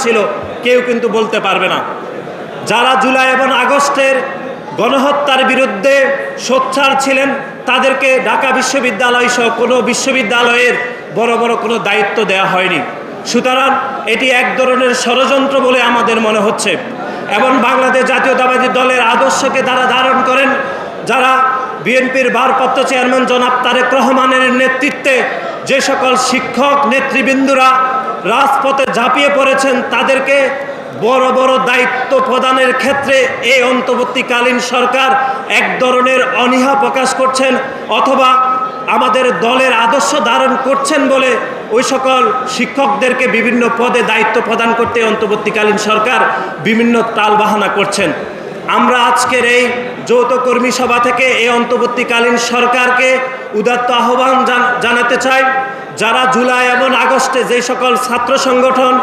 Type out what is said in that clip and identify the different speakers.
Speaker 1: ছিল কেউ কিন্তু বলতে পারবে না। যারা জুলাই এবং আগস্টের গণহত্যার বিরুদ্ধে সোচ্চার ছিলেন তাদেরকে ঢাকা বিশ্ববিদ্যালয় সহ কোনো বিশ্ববিদ্যালয়ের বড় বড় কোনো দায়িত্ব দেওয়া হয়নি। সুতরাং এটি এক ধরনের ষড়যন্ত্র বলে আমাদের মনে হচ্ছে। এবং বাংলাদেশ জাতীয়তাবাদী দলের আদর্শকে তারা ধারণ করেন, যারা বিএনপির ভারপ্রাপ্ত চেয়ারম্যান জনাব তারেক রহমানের নেতৃত্বে যে সকল শিক্ষক নেতৃবৃন্দরা রাজপথে ঝাঁপিয়ে পড়েছেন তাদেরকে বড় বড় দায়িত্ব প্রদানের ক্ষেত্রে এই অন্তর্বর্তীকালীন সরকার এক ধরনের অনীহা প্রকাশ করছেন, অথবা আমাদের দলের আদর্শ ধারণ করছেন বলে ওই সকল শিক্ষকদেরকে বিভিন্ন পদে দায়িত্ব প্রদান করতে অন্তর্বর্তীকালীন সরকার বিভিন্ন টালবাহানা করছেন। আমরা আজকের এই যৌথ কর্মী সভা থেকে এই অন্তর্বর্তীকালীন সরকারকে উদাত্ত আহ্বান জানাতে চাই, যারা জুলাই এবং আগস্টে যে সকল ছাত্র সংগঠন